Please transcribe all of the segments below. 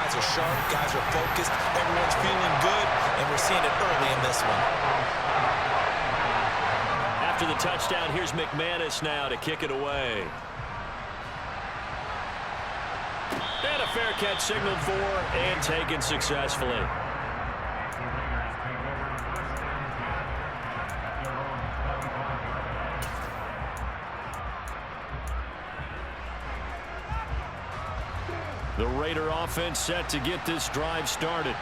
Guys are sharp, guys are focused, everyone's feeling good, and we're seeing it early in this one. After the touchdown, here's McManus now to kick it away. And a fair catch signaled for and taken successfully. The Raider offense set to get this drive started.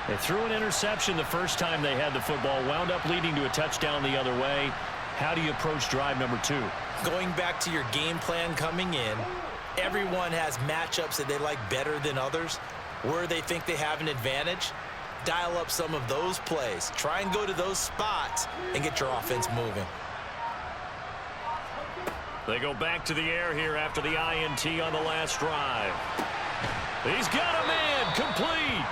They threw an interception the first time they had the football, wound up leading to a touchdown the other way. How do you approach drive number 2? Going back to your game plan coming in, everyone has matchups that they like better than others. Where they think they have an advantage, dial up some of those plays. Try and go to those spots and get your offense moving. They go back to the air here after the INT on the last drive. He's got a man, complete.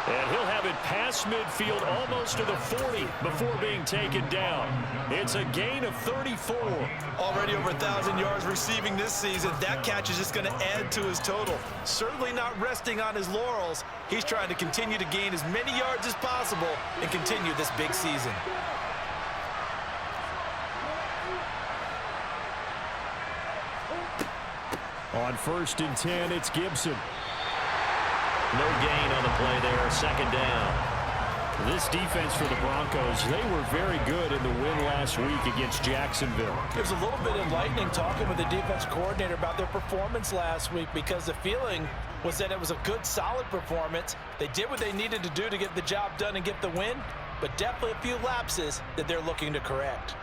And he'll have it past midfield almost to the 40 before being taken down. It's a gain of 34. Already over 1,000 yards receiving this season. That catch is just going to add to his total. Certainly not resting on his laurels. He's trying to continue to gain as many yards as possible and continue this big season. On 1st and 10, it's Gibson. No gain on the play there, second down. This defense for the Broncos, they were very good in the win last week against Jacksonville. It was a little bit enlightening talking with the defense coordinator about their performance last week because the feeling was that it was a good, solid performance. They did what they needed to do to get the job done and get the win, but definitely a few lapses that they're looking to correct.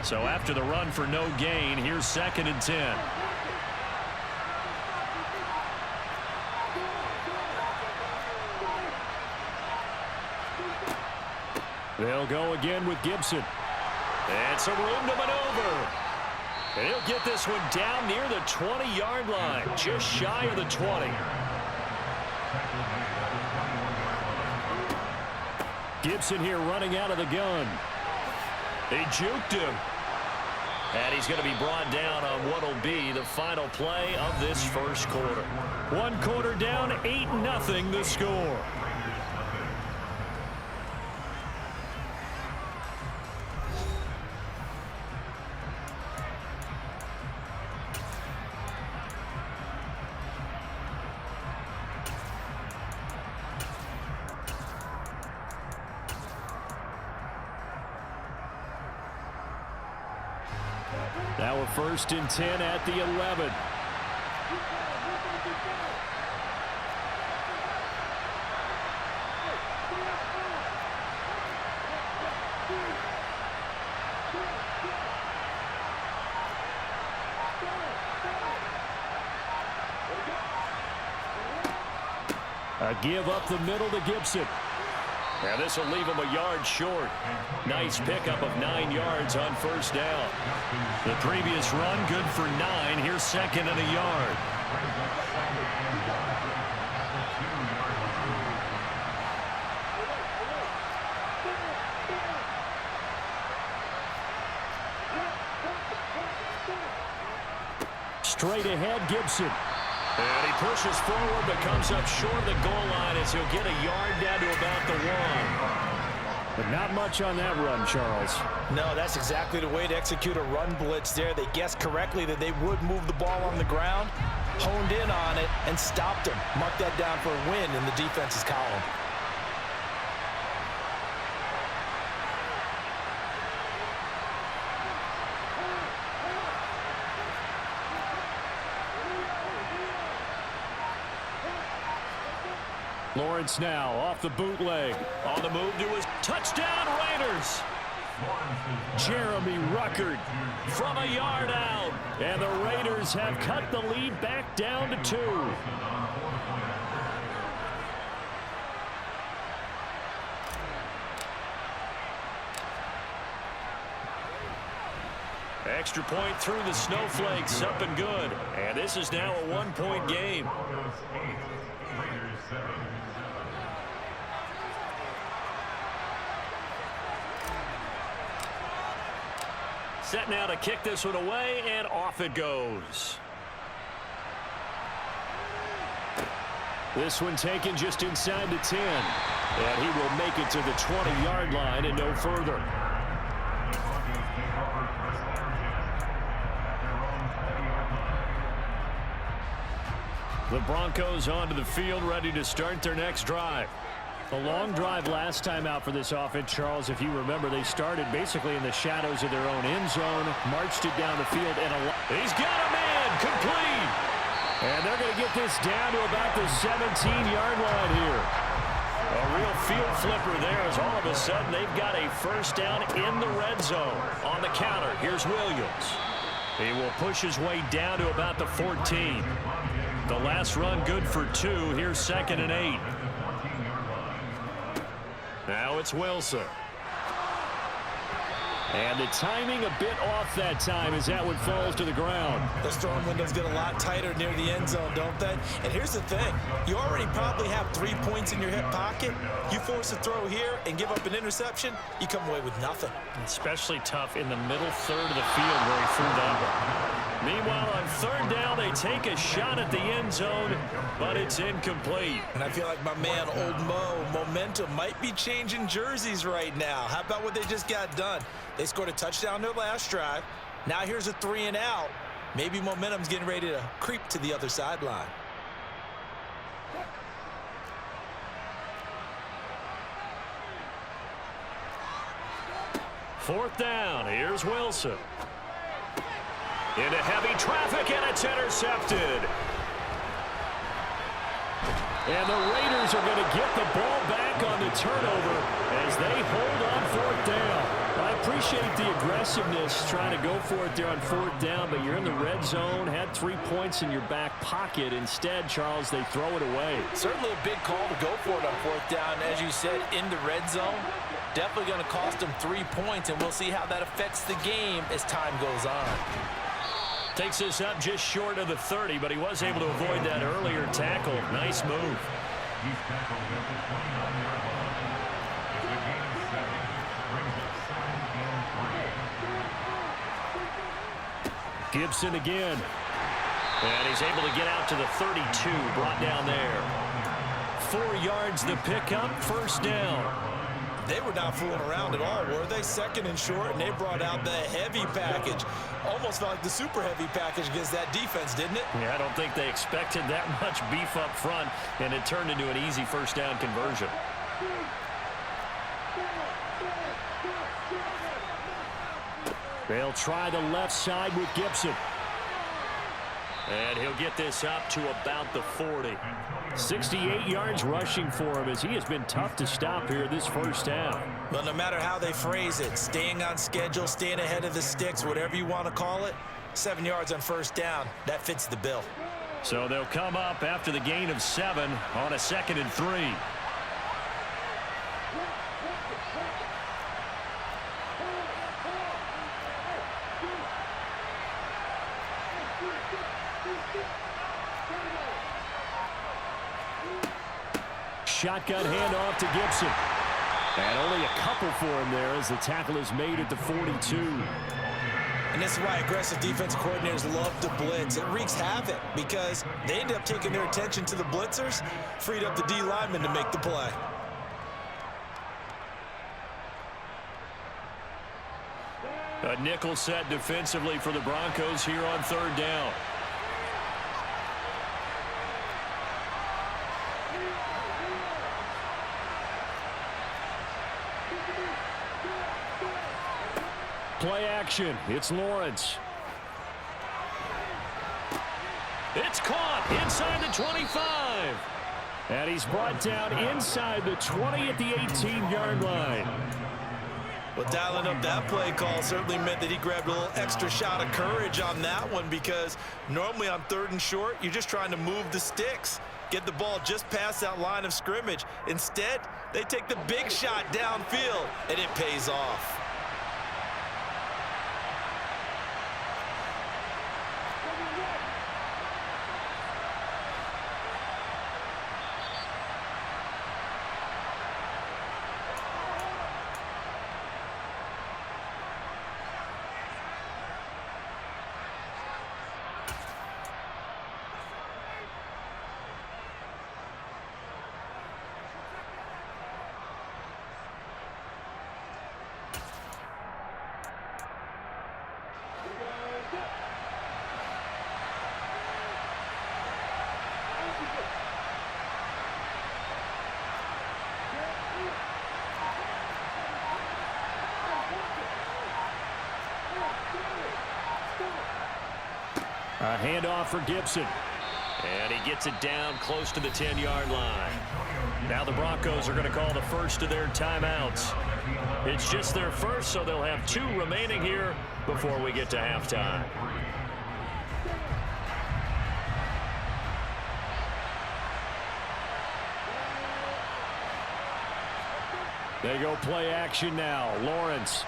So after the run for no gain, here's 2nd and 10. They'll go again with Gibson. And some room to maneuver. And he'll get this one down near the 20-yard line, just shy of the 20. Gibson here running out of the gun. He juked him. And he's going to be brought down on what will be the final play of this first quarter. 1 quarter down, 8-0 the score. Now a 1st and 10 at the 11. A give up the middle to Gibson. Now this will leave him a yard short. Nice pickup of 9 yards on 1st down. The previous run good for 9. Here's 2nd and a yard. Straight ahead, Gibson. And he pushes forward but comes up short of the goal line as he'll get a yard down to about the 1. But not much on that run, Charles. No, that's exactly the way to execute a run blitz there. They guessed correctly that they would move the ball on the ground, honed in on it, and stopped him. Mark that down for a win in the defense's column. Lawrence now off the bootleg. On the move to his touchdown, Raiders. Jeremy Ruckert from a yard out. And the Raiders have cut the lead back down to 2. Extra point through the snowflakes, up and good. And this is now a 1-point game. Set now to kick this one away, and off it goes. This one taken just inside the 10. And he will make it to the 20-yard line and no further. The Broncos onto the field, ready to start their next drive. A long drive last time out for this offense, Charles. If you remember, they started basically in the shadows of their own end zone, marched it down the field, and he's got a man complete. And they're going to get this down to about the 17-yard line here. A real field flipper there as all of a sudden they've got a first down in the red zone. On the counter, here's Williams. He will push his way down to about the 14. The last run good for 2. Here's 2nd and 8. Now it's Wilson. And the timing a bit off that time as that one falls to the ground. Those throwing windows get a lot tighter near the end zone, don't they? And here's the thing. You already probably have 3 points in your hip pocket. You force a throw here and give up an interception, you come away with nothing. Especially tough in the middle third of the field where he threw that one. Meanwhile, on 3rd down, they take a shot at the end zone, but it's incomplete. And I feel like my man, Old Mo, momentum might be changing jerseys right now. How about what they just got done? They scored a touchdown their last drive. Now here's a 3 and out. Maybe momentum's getting ready to creep to the other sideline. Fourth down. Here's Wilson. Into heavy traffic, and it's intercepted. And the Raiders are going to get the ball back on the turnover as they hold on 4th down. I appreciate the aggressiveness trying to go for it there on 4th down, but you're in the red zone, had 3 points in your back pocket. Instead, Charles, they throw it away. Certainly a big call to go for it on 4th down. As you said, in the red zone, definitely going to cost them 3 points, and we'll see how that affects the game as time goes on. Takes us up just short of the 30, but he was able to avoid that earlier tackle. Nice move. Gibson again. And he's able to get out to the 32, brought down there. 4 yards the pickup, first down. They were not fooling around at all, were they? 2nd and short, and they brought out the heavy package. Almost felt like the super heavy package against that defense, didn't it? Yeah, I don't think they expected that much beef up front, and it turned into an easy first down conversion. They'll try the left side with Gibson. And he'll get this up to about the 40. 68 yards rushing for him as he has been tough to stop here this first half. Well, no matter how they phrase it, staying on schedule, staying ahead of the sticks, whatever you want to call it, 7 yards on first down, that fits the bill. So they'll come up after the gain of 7 on a 2nd and 3. Shotgun handoff to Gibson. And only a couple for him there as the tackle is made at the 42. And this is why aggressive defensive coordinators love to blitz. It wreaks havoc because they end up taking their attention to the blitzers, freed up the D lineman to make the play. A nickel set defensively for the Broncos here on 3rd down. Play action. It's Lawrence. It's caught inside the 25. And he's brought down inside the 20 at the 18-yard line. Well, dialing up that play call certainly meant that he grabbed a little extra shot of courage on that one because normally on 3rd and short, you're just trying to move the sticks, get the ball just past that line of scrimmage. Instead, they take the big shot downfield, and it pays off. A handoff for Gibson. And he gets it down close to the 10-yard line. Now the Broncos are going to call the first of their timeouts. It's just their first, so they'll have 2 remaining here before we get to halftime. They go play action now. Lawrence.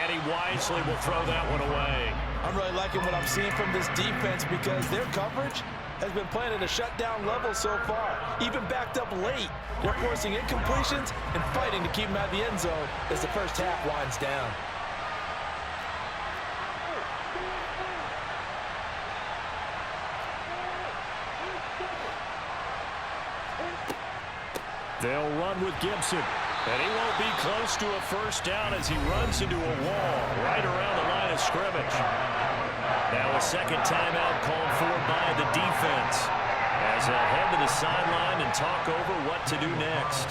And he wisely will throw that one away. I'm really liking what I'm seeing from this defense because their coverage has been playing at a shutdown level so far. Even backed up late, they're forcing incompletions and fighting to keep them out of the end zone as the first half winds down. They'll run with Gibson. And he won't be close to a first down as he runs into a wall right around the line of scrimmage. Now a second timeout called for by the defense as they'll head to the sideline and talk over what to do next.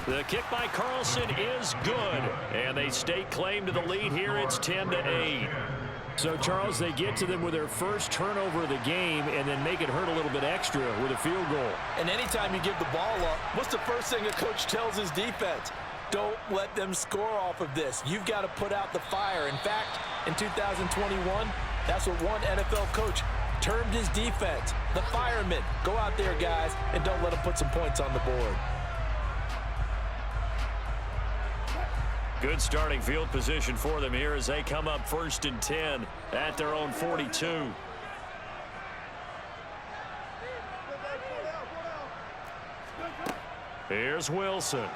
The kick by Carlson is good, and they stake claim to the lead here. It's 10-8. So, Charles, they get to them with their first turnover of the game and then make it hurt a little bit extra with a field goal. And anytime you give the ball up, what's the first thing a coach tells his defense? Don't let them score off of this. You've got to put out the fire. In fact, in 2021, that's what one NFL coach termed his defense. The firemen. Go out there, guys, and don't let them put some points on the board. Good starting field position for them here as they come up 1st and 10 at their own 42. Here's Wilson.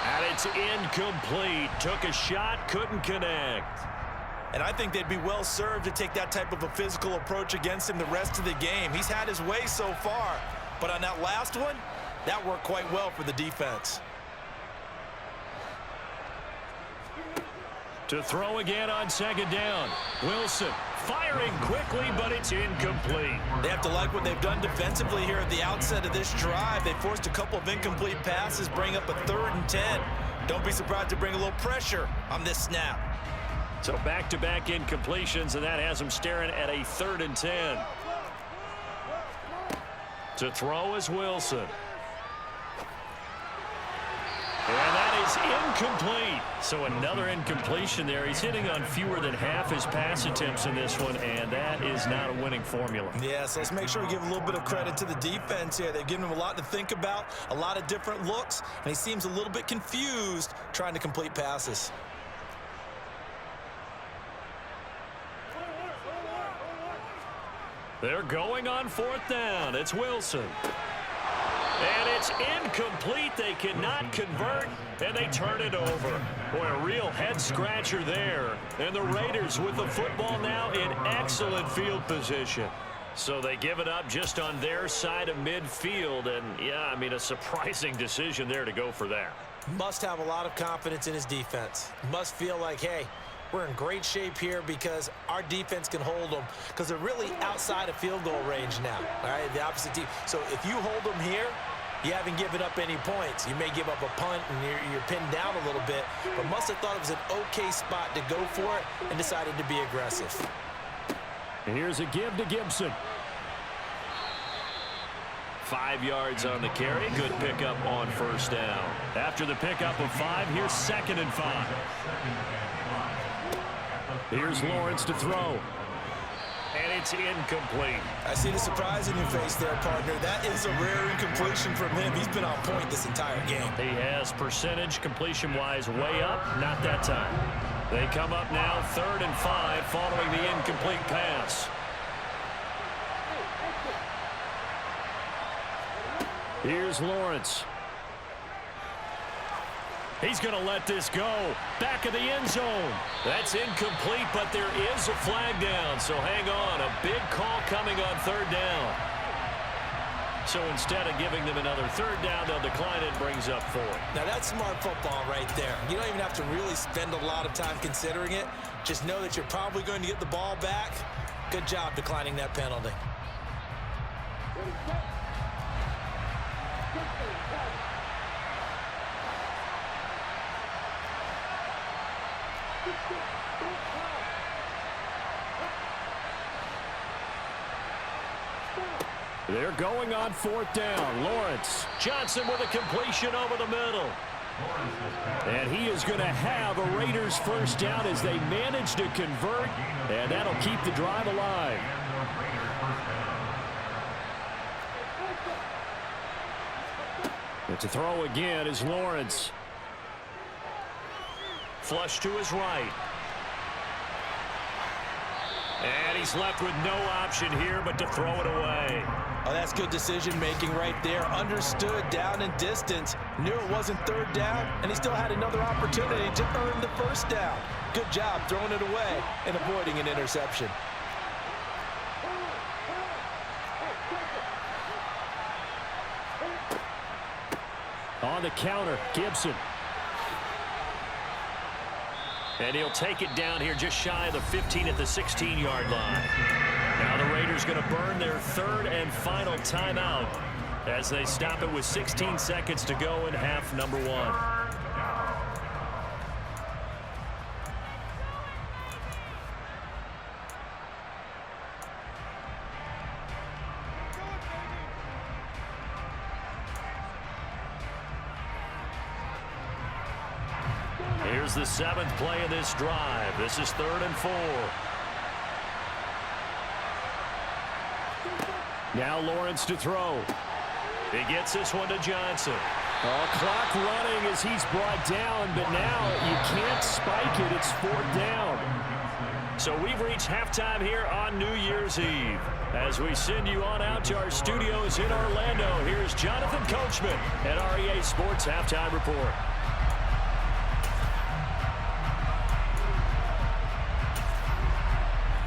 And it's incomplete. Took a shot, couldn't connect. And I think they'd be well served to take that type of a physical approach against him the rest of the game. He's had his way so far, but on that last one, that worked quite well for the defense. To throw again on 2nd down. Wilson firing quickly, but it's incomplete. They have to like what they've done defensively here at the outset of this drive. They forced a couple of incomplete passes, bring up a 3rd and 10. Don't be surprised to bring a little pressure on this snap. So back-to-back incompletions, and that has them staring at a 3rd and 10. To throw is Wilson. And that is incomplete. So another incompletion there. He's hitting on fewer than half his pass attempts in this one, and that is not a winning formula. Yeah, so let's make sure we give a little bit of credit to the defense here. They've given him a lot to think about, a lot of different looks, and he seems a little bit confused trying to complete passes. They're going on 4th down. It's Wilson. And it's incomplete. They cannot convert, and they turn it over. Boy, a real head-scratcher there. And the Raiders with the football now in excellent field position. So they give it up just on their side of midfield. And, yeah, I mean, a surprising decision there to go for that. Must have a lot of confidence in his defense. Must feel like, hey, we're in great shape here because our defense can hold them because they're really outside of field goal range now, all right, the opposite team. So if you hold them here, you haven't given up any points. You may give up a punt and you're pinned down a little bit, but must have thought it was an okay spot to go for it and decided to be aggressive. Here's a give to Gibson. 5 yards on the carry. Good pickup on 1st down. After the pickup of 5, here's 2nd and 5. Here's Lawrence to throw. And it's incomplete. I see the surprise in your face there, partner. That is a rare incompletion from him. He's been on point this entire game. He has percentage completion-wise way up. Not that time. They come up now 3rd and 5 following the incomplete pass. Here's Lawrence. He's going to let this go. Back of the end zone. That's incomplete, but there is a flag down. So hang on. A big call coming on 3rd down. So instead of giving them another third down, they'll decline it and brings up fourth. Now that's smart football right there. You don't even have to really spend a lot of time considering it. Just know that you're probably going to get the ball back. Good job declining that penalty. They're going on fourth down. Lawrence. Johnson with a completion over the middle. And he is going to have a Raiders first down as they manage to convert, and that'll keep the drive alive. And to throw again is Lawrence. Flush to his right. And he's left with no option here but to throw it away. Oh, that's good decision-making right there. Understood down and distance. Knew it wasn't third down, and he still had another opportunity to earn the first down. Good job throwing it away and avoiding an interception. On the counter, Gibson. And he'll take it down here just shy of the 15 at the 16-yard line. Now the Raiders going to burn their third and final timeout as they stop it with 16 seconds to go in half number one. Here's the seventh play of this drive. This is 3rd and 4. Now Lawrence to throw. He gets this one to Johnson. Clock running as he's brought down, but now you can't spike it. It's 4th down. So we've reached halftime here on New Year's Eve. As we send you on out to our studios in Orlando, here's Jonathan Coachman at REA Sports Halftime Report.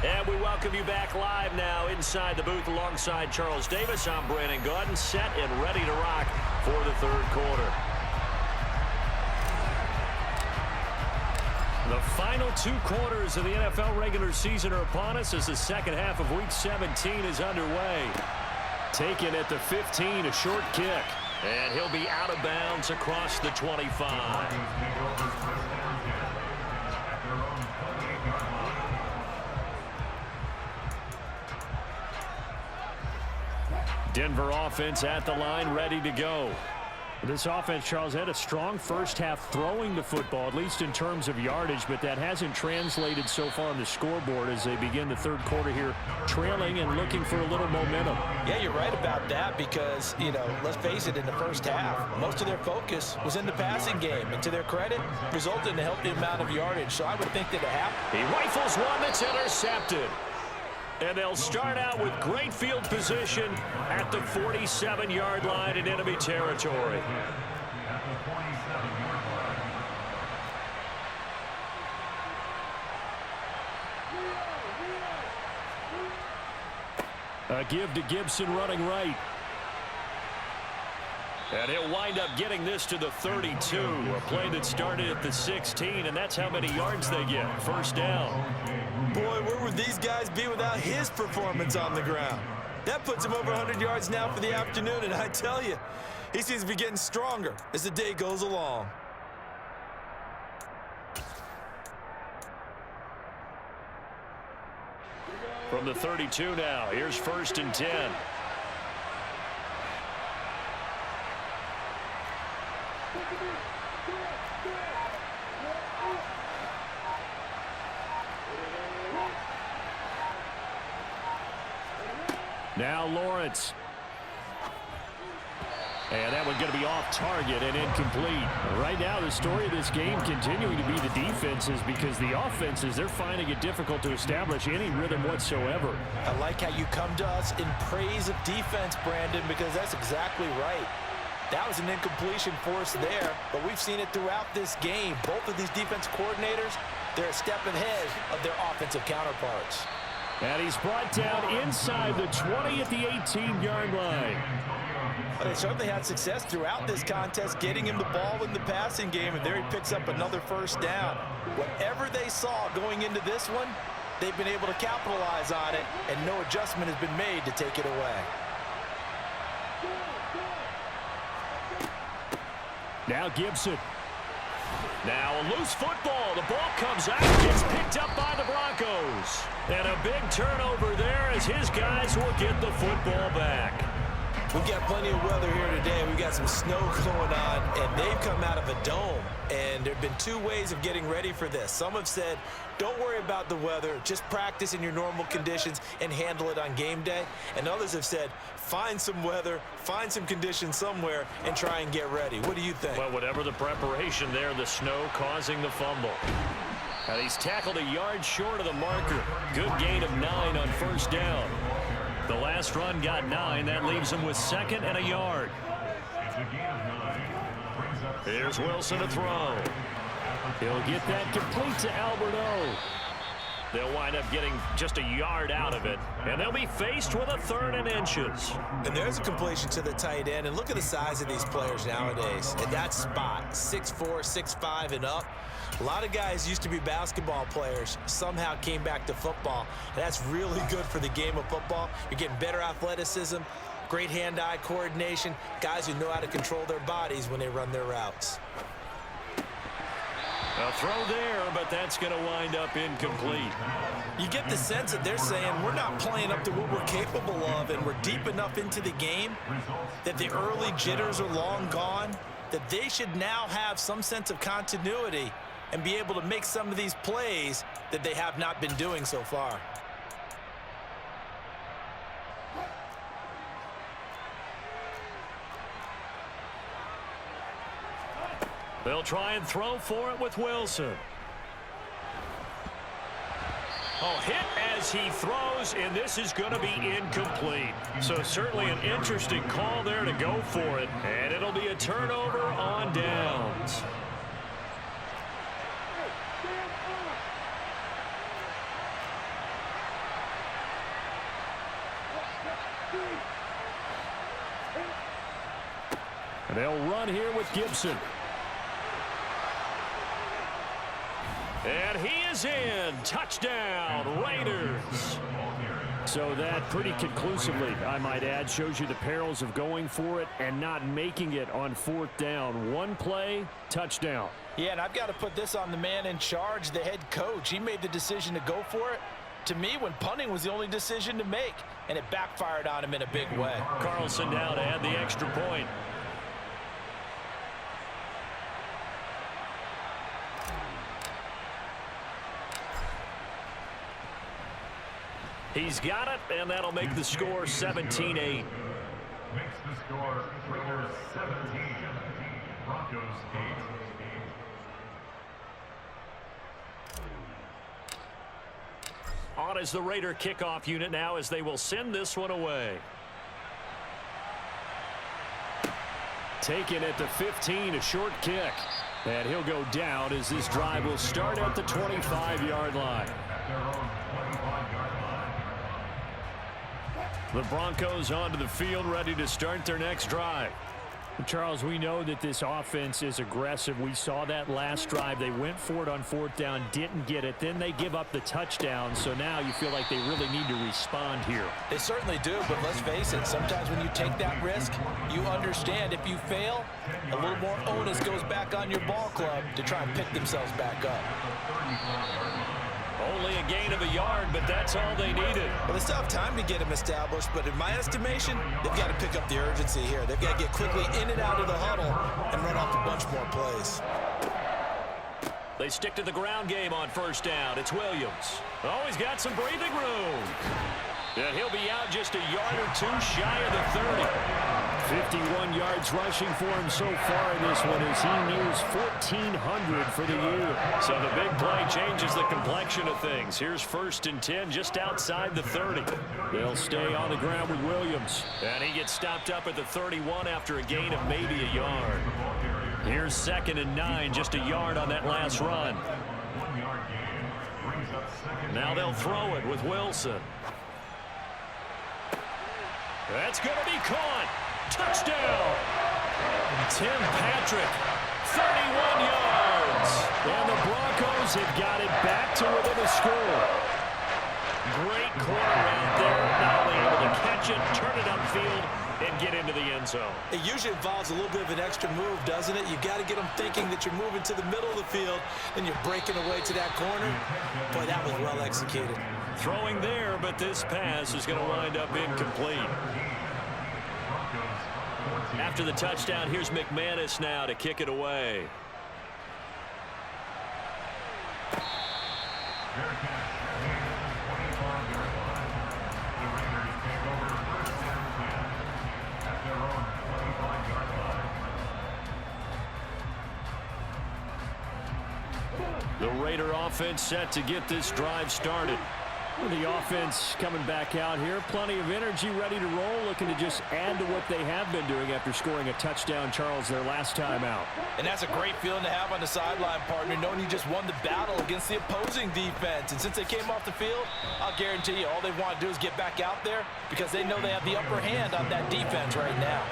And we welcome you back live now inside the booth alongside Charles Davis. I'm Brandon Gaudin, set and ready to rock for the third quarter. The final 2 quarters of the NFL regular season are upon us as the second half of Week 17 is underway. Taken at the 15, a short kick. And he'll be out of bounds across the 25. Denver offense at the line, ready to go. This offense, Charles, had a strong first half throwing the football, at least in terms of yardage, but that hasn't translated so far on the scoreboard as they begin the third quarter here, trailing and looking for a little momentum. Yeah, you're right about that because, let's face it, in the first half, most of their focus was in the passing game. And to their credit, resulted in a healthy amount of yardage. So I would think that he rifles one that's intercepted. And they'll start out with great field position at the 47-yard line in enemy territory. A give to Gibson running right. And he'll wind up getting this to the 32. A play that started at the 16, and that's how many yards they get. First down. Boy, where would these guys be without his performance on the ground? That puts him over 100 yards now for the afternoon, and I tell you, he seems to be getting stronger as the day goes along. From the 32 now, here's 1st and 10. Now Lawrence. And that one's going to be off target and incomplete. Right now, the story of this game continuing to be the defenses because the offenses, they're finding it difficult to establish any rhythm whatsoever. I like how you come to us in praise of defense, Brandon, because that's exactly right. That was an incompletion for us there, but we've seen it throughout this game. Both of these defense coordinators, they're a step ahead of their offensive counterparts. And he's brought down inside the 20 at the 18-yard line. Well, they certainly had success throughout this contest getting him the ball in the passing game, and there he picks up another first down. Whatever they saw going into this one, they've been able to capitalize on it, and no adjustment has been made to take it away. Now Gibson. Now a loose football. The ball comes out. Gets picked up by the Broncos. And a big turnover there as his guys will get the football back. We've got plenty of weather here today. We've got some snow going on, and they've come out of a dome. And there have been two ways of getting ready for this. Some have said, don't worry about the weather. Just practice in your normal conditions and handle it on game day. And others have said, find some weather, find some conditions somewhere, and try and get ready. What do you think? Well, whatever the preparation there, the snow causing the fumble. And he's tackled a yard short of the marker. Good gain of 9 on first down. The last run got 9. That leaves him with 2nd and a yard. Here's Wilson to throw. He'll get that complete to Alberto. They'll wind up getting just a yard out of it, and they'll be faced with a 3rd and inches. And there's a completion to the tight end, and look at the size of these players nowadays. At that spot, 6'4", 6'5", and up. A lot of guys used to be basketball players, somehow came back to football. And that's really good for the game of football. You're getting better athleticism, great hand-eye coordination, guys who know how to control their bodies when they run their routes. A throw there, but that's going to wind up incomplete. You get the sense that they're saying we're not playing up to what we're capable of, and we're deep enough into the game that the early jitters are long gone, that they should now have some sense of continuity and be able to make some of these plays that they have not been doing so far. They'll try and throw for it with Wilson. Oh, hit as he throws, and this is going to be incomplete. So certainly an interesting call there to go for it, and it'll be a turnover on downs. And they'll run here with Gibson. And he is in. Touchdown, Raiders. So that pretty conclusively, I might add, shows you the perils of going for it and not making it on 4th down. One play, touchdown. Yeah, and I've got to put this on the man in charge, the head coach. He made the decision to go for it. To me, when punting was the only decision to make, and it backfired on him in a big way. Carlson now to add the extra point. He's got it, and that'll make the score 17-8. Makes the score Raiders 17, Broncos 8. On is the Raider kickoff unit now as they will send this one away. Taken at the 15, a short kick. And he'll go down as this drive will start at the 25-yard line. The Broncos onto the field, ready to start their next drive. Charles, we know that this offense is aggressive. We saw that last drive. They went for it on 4th down, didn't get it. Then they give up the touchdown. So now you feel like they really need to respond here. They certainly do, but let's face it, sometimes when you take that risk, you understand if you fail, a little more onus goes back on your ball club to try and pick themselves back up. Only a gain of a yard, but that's all they needed. Well, they still have time to get them established, but in my estimation, they've got to pick up the urgency here. They've got to get quickly in and out of the huddle and run off a bunch more plays. They stick to the ground game on 1st down. It's Williams. Oh, he's got some breathing room. And he'll be out just a yard or two shy of the 30. 51 yards rushing for him so far in this one as he nears 1,400 for the year. So the big play changes the complexion of things. Here's 1st and 10 just outside the 30. They'll stay on the ground with Williams. And he gets stopped up at the 31 after a gain of maybe a yard. Here's 2nd and 9, just a yard on that last run. Brings up second. Now they'll throw it with Wilson. That's going to be caught. Touchdown. Tim Patrick, 31 yards. And the Broncos have got it back to within a score. Great corner out there. Not only able to catch it, turn it upfield, and get into the end zone. It usually involves a little bit of an extra move, doesn't it? You've got to get them thinking that you're moving to the middle of the field, and you're breaking away to that corner. Boy, that was well executed. Throwing there, but this pass is going to wind up incomplete. After the touchdown, here's McManus now to kick it away. The Raider offense set to get this drive started. The offense coming back out here. Plenty of energy, ready to roll, looking to just add to what they have been doing after scoring a touchdown, Charles, their last time out. And that's a great feeling to have on the sideline, partner, knowing you just won the battle against the opposing defense. And since they came off the field, I'll guarantee you all they want to do is get back out there because they know they have the upper hand on that defense right now.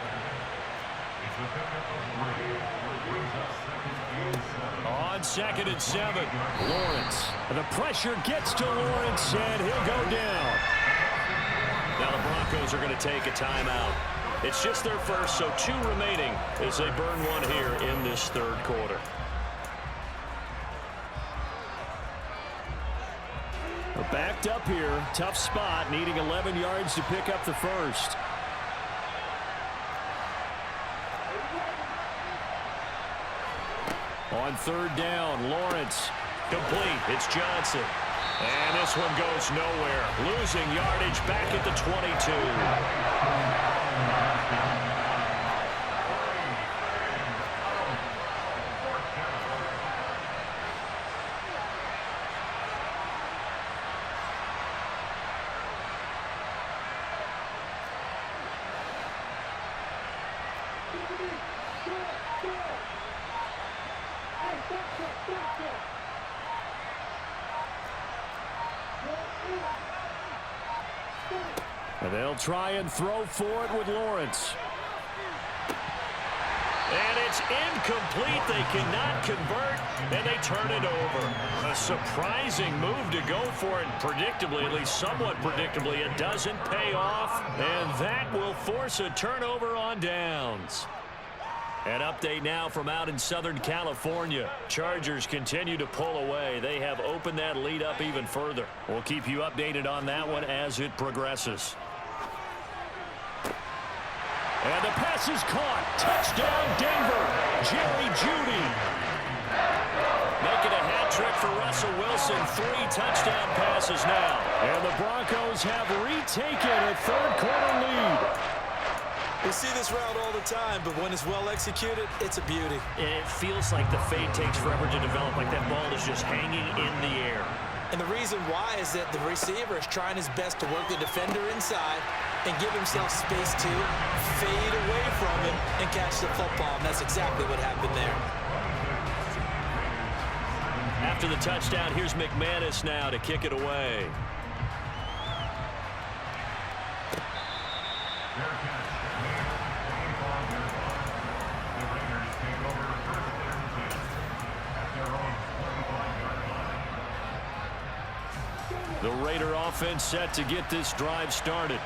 On 2nd and 7, Lawrence. The pressure gets to Lawrence, and he'll go down. Now the Broncos are going to take a timeout. It's just their first, so 2 remaining as they burn one here in this third quarter. We're backed up here. Tough spot, needing 11 yards to pick up the first. On 3rd down, Lawrence. Complete. It's Johnson. And this one goes nowhere. Losing yardage back at the 22. And they'll try and throw for it with Lawrence. And it's incomplete. They cannot convert, and they turn it over. A surprising move to go for it, predictably, at least somewhat predictably. It doesn't pay off, and that will force a turnover on downs. An update now from out in Southern California. Chargers continue to pull away. They have opened that lead up even further. We'll keep you updated on that one as it progresses. And the pass is caught. Touchdown, Denver. Jerry Jeudy. Making a hat trick for Russell Wilson. 3 touchdown passes now. And the Broncos have retaken a third quarter lead. We see this route all the time, but when it's well executed, it's a beauty. It feels like the fade takes forever to develop, like that ball is just hanging in the air. And the reason why is that the receiver is trying his best to work the defender inside and give himself space to fade away from him and catch the football. And that's exactly what happened there. After the touchdown, here's McManus now to kick it away. The Raider offense set to get this drive started.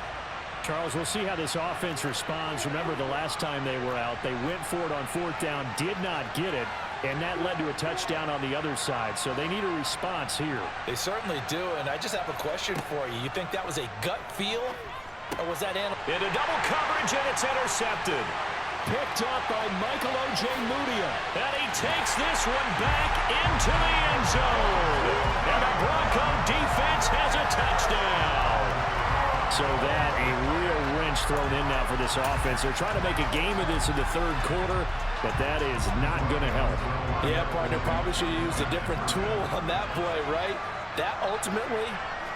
Charles, we'll see how this offense responds. Remember the last time they were out, they went for it on 4th down, did not get it, and that led to a touchdown on the other side. So they need a response here. They certainly do, and I just have a question for you. You think that was a gut feel, or was that animal? Into double coverage, and it's intercepted. Picked up by Michael O.J. Mudia. And he takes this one back into the end zone. And the Bronco defense has a touchdown. So that a real wrench thrown in now for this offense. They're trying to make a game of this in the third quarter, but that is not going to help. Yeah, partner, probably should have used a different tool on that play, right? That ultimately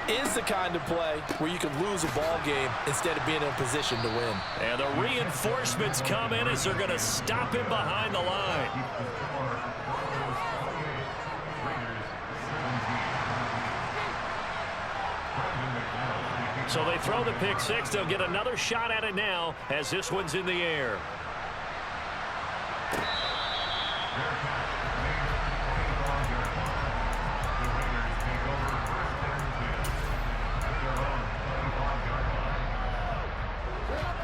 is the kind of play where you can lose a ball game instead of being in a position to win. And the reinforcements come in as they're going to stop him behind the line. So they throw the pick six. They'll get another shot at it now as this one's in the air.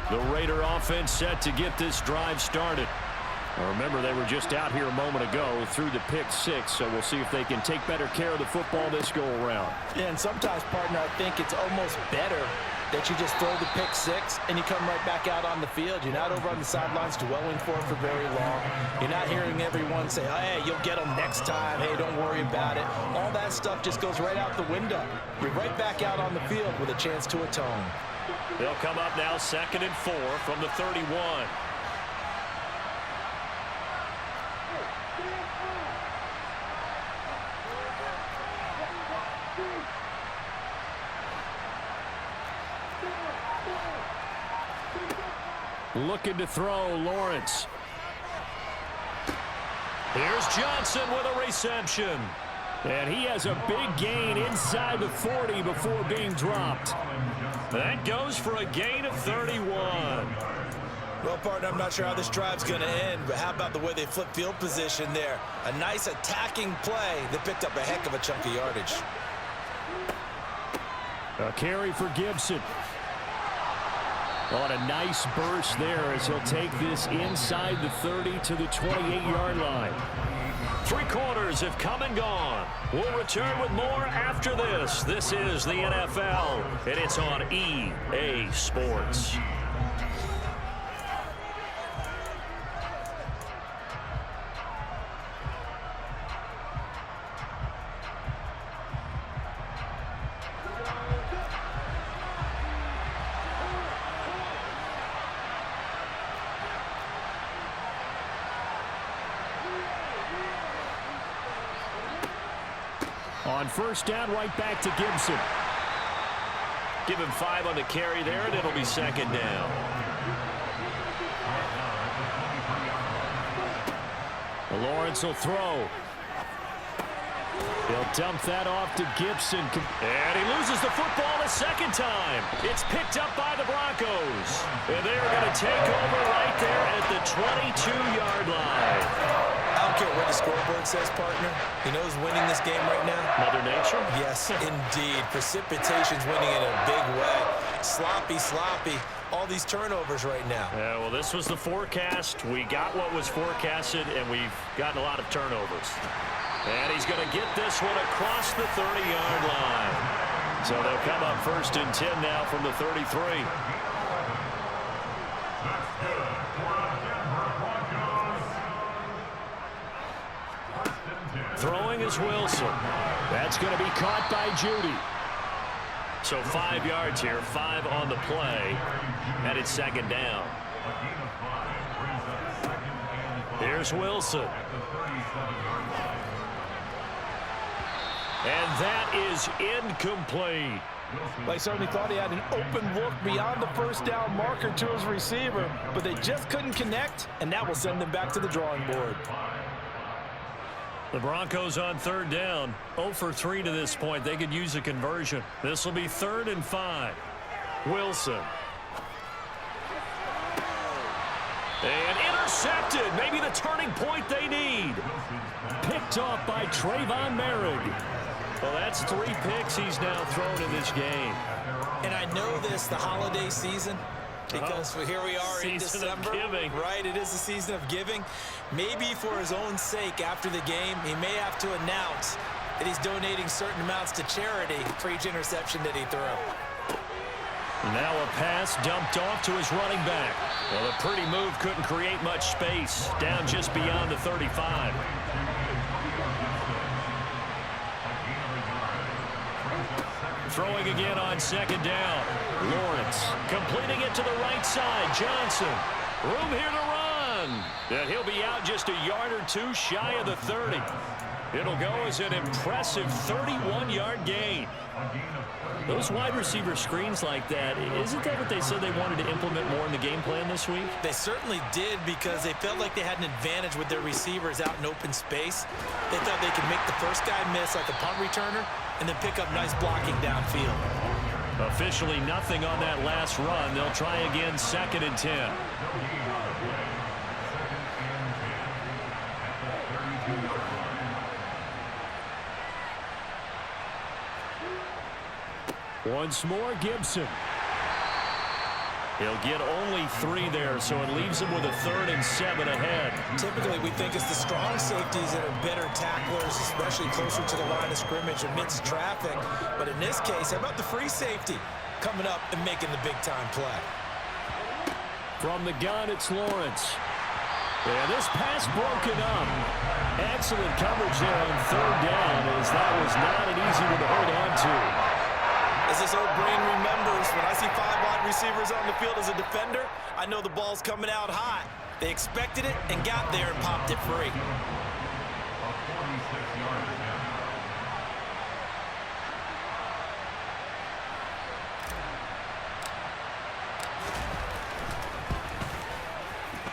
The Raider offense set to get this drive started. Now remember, they were just out here a moment ago through the pick six, so we'll see if they can take better care of the football this go-around. Yeah, and sometimes, partner, I think it's almost better that you just throw the pick six and you come right back out on the field. You're not over on the sidelines dwelling for it for very long. You're not hearing everyone say, oh, hey, you'll get them next time. Hey, don't worry about it. All that stuff just goes right out the window. You're right back out on the field with a chance to atone. They'll come up now 2nd and 4 from the 31. Looking to throw, Lawrence. Here's Johnson with a reception. And he has a big gain inside the 40 before being dropped. That goes for a gain of 31. Well, partner, I'm not sure how this drive's going to end, but how about the way they flip field position there? A nice attacking play that picked up a heck of a chunk of yardage. A carry for Gibson. On a nice burst there as he'll take this inside the 30 to the 28-yard line. 3 quarters have come and gone. We'll return with more after this. This is the NFL, and it's on EA Sports. On first down, right back to Gibson. Give him 5 on the carry there, and it'll be 2nd down. Lawrence will throw. He'll dump that off to Gibson. And he loses the football a 2nd time. It's picked up by the Broncos. And they're going to take over right there at the 22-yard line. I don't care what the scoreboard says, partner. You know who's winning this game right now? Mother Nature? Yes, indeed. Precipitation's winning in a big way. Sloppy, sloppy. All these turnovers right now. Yeah, well, this was the forecast. We got what was forecasted, and we've gotten a lot of turnovers. And he's going to get this one across the 30-yard line. So they'll come up 1st and 10 now from the 33. Throwing is Wilson. That's going to be caught by Judy. So 5 yards here, 5 on the play, and it's 2nd down. Here's Wilson. And that is incomplete. They certainly thought he had an open look beyond the first down marker to his receiver, but they just couldn't connect, and that will send them back to the drawing board. The Broncos on 3rd down, 0 for 3 to this point. They could use a conversion. This will be 3rd and 5. Wilson. And intercepted. Maybe the turning point they need. Picked off by Trayvon Merrick. Well, that's 3 picks he's now thrown in this game. And I know this, the holiday season, because here we are in December. Right, it is the season of giving. Maybe for his own sake after the game, he may have to announce that he's donating certain amounts to charity for each interception that he threw. Now a pass dumped off to his running back. Well, a pretty move couldn't create much space. Down just beyond the 35. Throwing again on 2nd down. Lawrence completing it to the right side. Johnson. Room here to run. And he'll be out just a yard or 2 shy of the 30. It'll go as an impressive 31-yard gain. Those wide receiver screens like that, isn't that what they said they wanted to implement more in the game plan this week? They certainly did, because they felt like they had an advantage with their receivers out in open space. They thought they could make the first guy miss like a punt returner and then pick up nice blocking downfield. Officially nothing on that last run. They'll try again, 2nd and 10. Once more, Gibson. He'll get only 3 there, so it leaves him with a 3rd and 7 ahead. Typically, we think it's the strong safeties that are better tacklers, especially closer to the line of scrimmage amidst traffic. But in this case, how about the free safety coming up and making the big-time play? From the gun, it's Lawrence. And this pass broken up. Excellent coverage there on 3rd down, as that was not an easy one to hold on to. As this old brain remembers, when I see 5 wide receivers on the field as a defender, I know the ball's coming out hot. They expected it and got there and popped it free.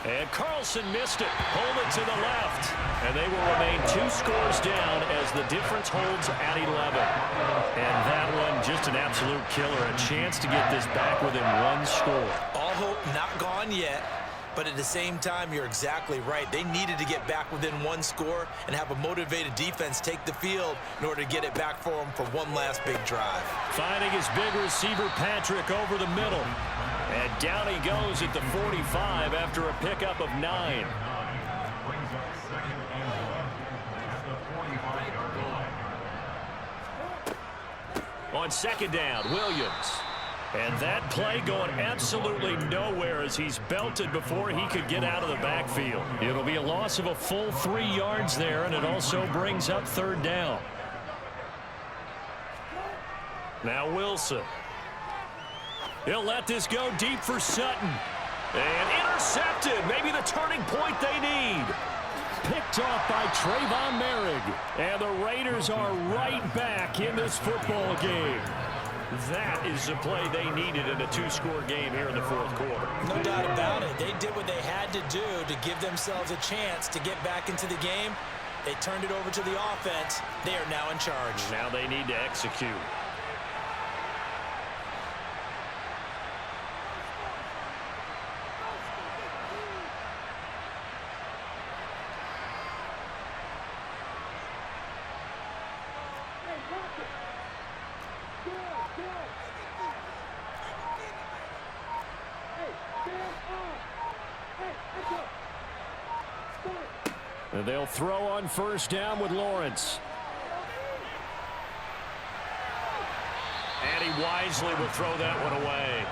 And Carlson missed it. Hold it to the left. And they will remain 2 scores down as the difference holds at 11. And that one, just an absolute killer. A chance to get this back within 1 score. All hope not gone yet, but at the same time, you're exactly right. They needed to get back within 1 score and have a motivated defense take the field in order to get it back for them for one last big drive. Finding his big receiver, Patrick, over the middle. And down he goes at the 45 after a pickup of 9. On 2nd down, Williams. And that play going absolutely nowhere as he's belted before he could get out of the backfield. It'll be a loss of a full 3 yards there, and it also brings up 3rd down. Now Wilson. He'll let this go deep for Sutton. And intercepted. Maybe the turning point they need. Picked off by Trayvon Merrick. And the Raiders are right back in this football game. That is the play they needed in a 2-score game here in the 4th quarter. No doubt about it. They did what they had to do to give themselves a chance to get back into the game. They turned it over to the offense. They are now in charge. Now they need to execute. And they'll throw on 1st down with Lawrence. And he wisely will throw that one away.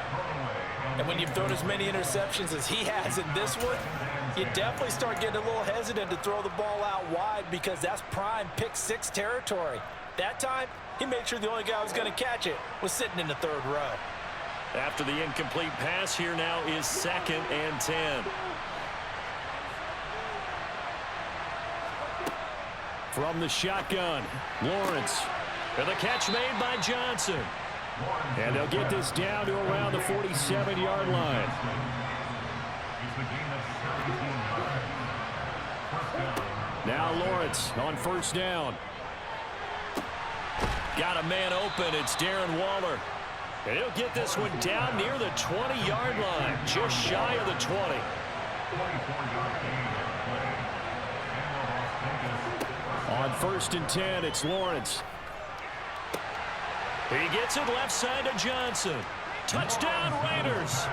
And when you've thrown as many interceptions as he has in this one, you definitely start getting a little hesitant to throw the ball out wide because that's prime pick 6 territory. That time, he made sure the only guy who was going to catch it was sitting in the 3rd row. After the incomplete pass, here now is 2nd and 10. From the shotgun, Lawrence. And the catch made by Johnson. And they'll get this down to around the 47-yard line. Now Lawrence on 1st down. Got a man open. It's Darren Waller. And he'll get this one down near the 20-yard line, just shy of the 20. On 1st and 10, it's Lawrence. He gets it left side to Johnson. Touchdown, Raiders.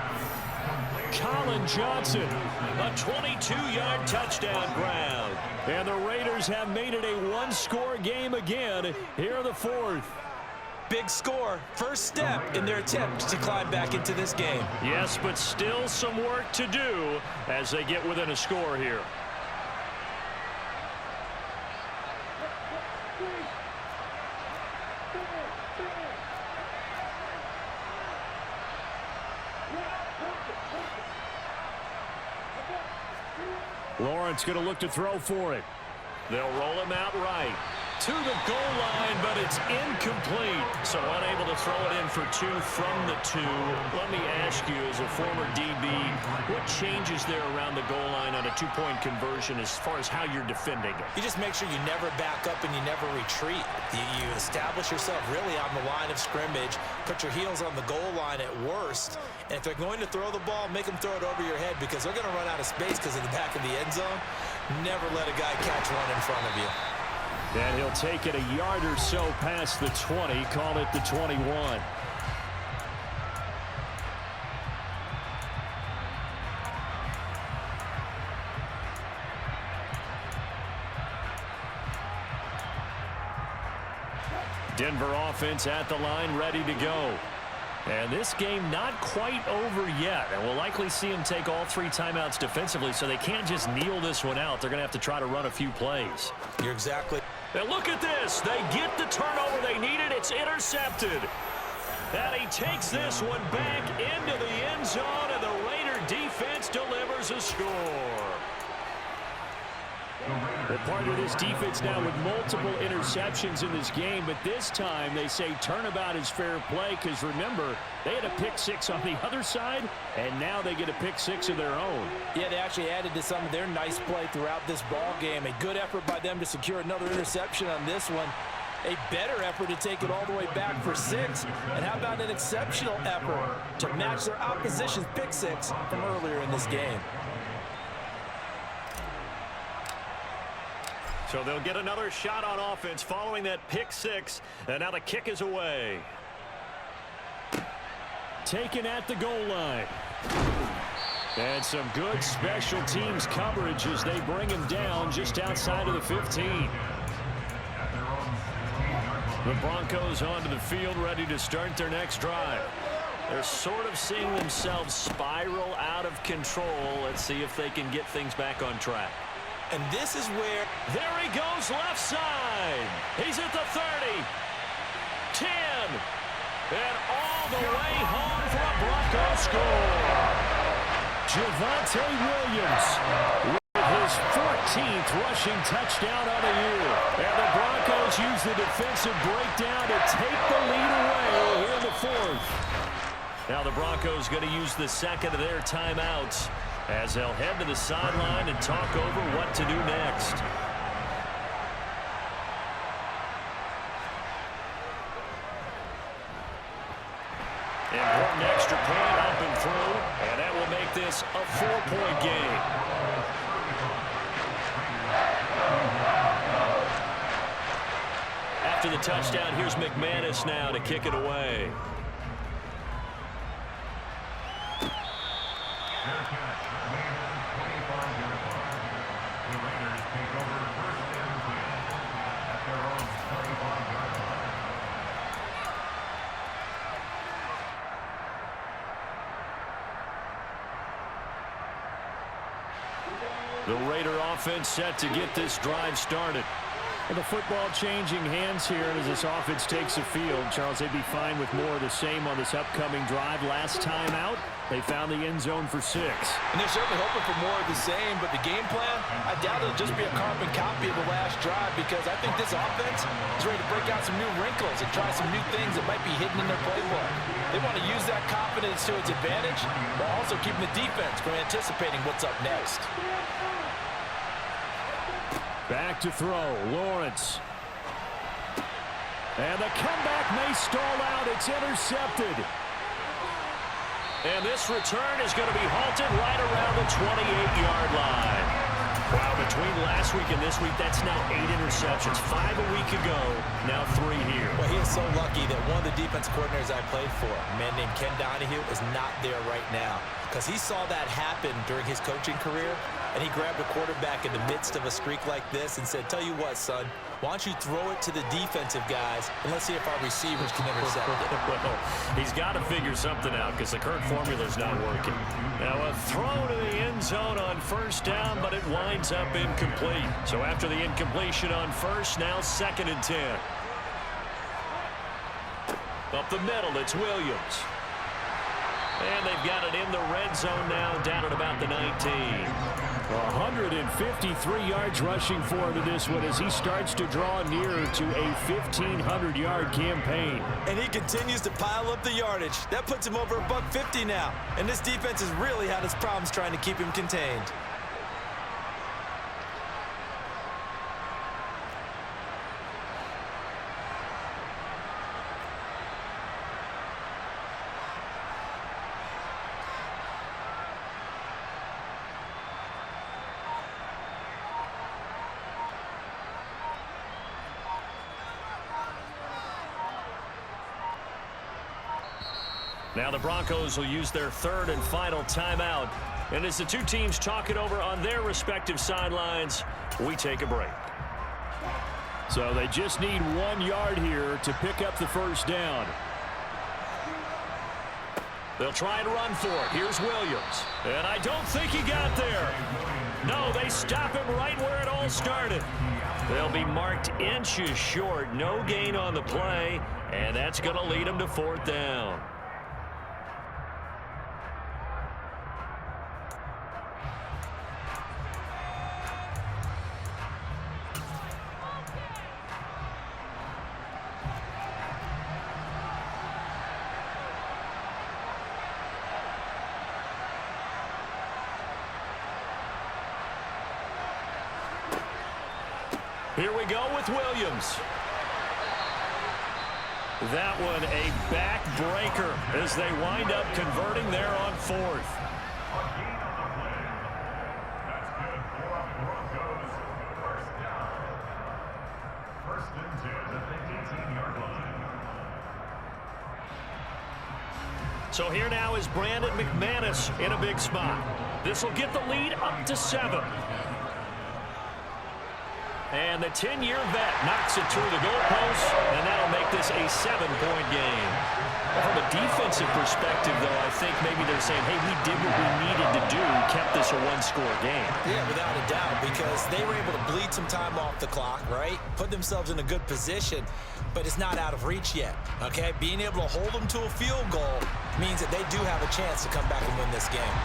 Colin Johnson. A 22-yard touchdown grab. And the Raiders have made it a 1-score game again here in the 4th. Big score, first step in their attempt to climb back into this game. Yes, but still some work to do as they get within a score here. Lawrence going to look to throw for it. They'll roll him out right. to the goal line, but it's incomplete. So unable to throw it in for 2 from the 2. Let me ask you, as a former DB, what changes there around the goal line on a 2-point conversion as far as how you're defending it? You just make sure you never back up and you never retreat. You establish yourself really on the line of scrimmage, put your heels on the goal line at worst, and if they're going to throw the ball, make them throw it over your head because they're going to run out of space because of the back of the end zone. Never let a guy catch one in front of you. And he'll take it a yard or so past the 20, call it the 21. Denver offense at the line, ready to go. And this game not quite over yet. And we'll likely see them take all 3 timeouts defensively, so they can't just kneel this one out. They're going to have to try to run a few plays. You're exactly. And look at this. They get the turnover they needed. It's intercepted. And he takes this one back into the end zone, and the Raider defense delivers a score. Well, part of this defense now with multiple interceptions in this game, but this time they say turnabout is fair play because, remember, they had a pick-6 on the other side, and now they get a pick-6 of their own. Yeah, they actually added to some of their nice play throughout this ball game. A good effort by them to secure another interception on this one. A better effort to take it all the way back for 6. And how about an exceptional effort to match their opposition's pick-6 from earlier in this game? So they'll get another shot on offense following that pick-6, and now the kick is away. Taken at the goal line. And some good special teams coverage as they bring him down just outside of the 15. The Broncos onto the field, ready to start their next drive. They're sort of seeing themselves spiral out of control. Let's see if they can get things back on track. And this is where... There he goes left side. He's at the 30. 10. And all the way home for a Broncos score. Javonte Williams with his 14th rushing touchdown on the year. And the Broncos use the defensive breakdown to take the lead away here in the 4th. Now the Broncos going to use the second of their timeouts as they'll head to the sideline and talk over what to do next. Important extra point up and through, and that will make this a 4-point game. After the touchdown, here's McManus now to kick it away. The Raider offense set to get this drive started. And the football changing hands here as this offense takes the field. Charles, they'd be fine with more of the same on this upcoming drive. Last time out, they found the end zone for 6. And they're certainly hoping for more of the same, but the game plan, I doubt it'll just be a carbon copy of the last drive because I think this offense is ready to break out some new wrinkles and try some new things that might be hidden in their playbook. They want to use that confidence to its advantage while also keeping the defense from anticipating what's up next. Back to throw, Lawrence. And the comeback may stall out. It's intercepted. And this return is going to be halted right around the 28-yard line. Wow, between last week and this week, that's now 8 interceptions. 5 a week ago, now 3 here. Well, he is so lucky that one of the defense coordinators I played for, a man named Ken Donahue, is not there right now because he saw that happen during his coaching career, and he grabbed a quarterback in the midst of a streak like this and said, tell you what, son, why don't you throw it to the defensive guys, and let's see if our receivers can intercept it. Well, he's got to figure something out because the current formula is not working. Now a throw to the end zone on first down, but it winds up incomplete. So after the incompletion on first, now 2nd and 10. Up the middle, it's Williams. And they've got it in the red zone now, down at about the 19. 153 yards rushing for him in this one as he starts to draw nearer to a 1,500-yard campaign. And he continues to pile up the yardage. That puts him over $150 now. And this defense has really had its problems trying to keep him contained. Now the Broncos will use their third and final timeout. And as the two teams talk it over on their respective sidelines, we take a break. So they just need 1 yard here to pick up the first down. They'll try and run for it. Here's Williams. And I don't think he got there. No, they stop him right where it all started. They'll be marked inches short. No gain on the play. And that's going to lead them to 4th down. Here we go with Williams. That one a backbreaker as they wind up converting there on 4th. A gain on the play. That's good for Broncos. First down. 1st and 10 at the 18-yard line. So here now is Brandon McManus in a big spot. This will get the lead up to 7. And the 10-year vet knocks it through the goalpost, and that'll make this a 7-point game. From a defensive perspective, though, I think maybe they're saying, hey, we did what we needed to do, kept this a 1-score game. Yeah, without a doubt, because they were able to bleed some time off the clock, right? Put themselves in a good position, but it's not out of reach yet, okay? Being able to hold them to a field goal means that they do have a chance to come back and win this game.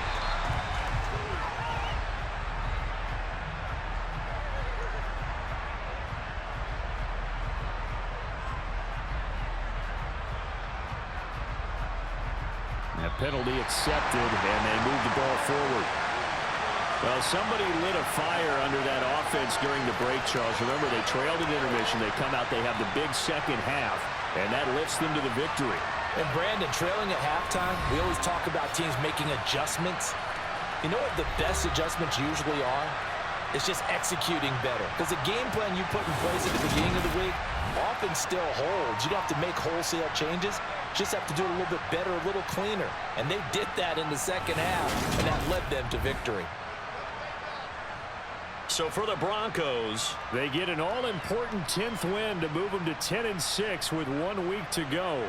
Penalty accepted, and they move the ball forward. Well, somebody lit a fire under that offense during the break, Charles. Remember, they trailed at intermission. They come out, they have the big second half, and that lifts them to the victory. And Brandon, trailing at halftime, we always talk about teams making adjustments. You know what the best adjustments usually are? It's just executing better. Because the game plan you put in place at the beginning of the week often still holds. You don't have to make wholesale changes. Just have to do it a little bit better, a little cleaner. And they did that in the second half, and that led them to victory. So for the Broncos, they get an all-important 10th win to move them to 10-6 with 1 week to go.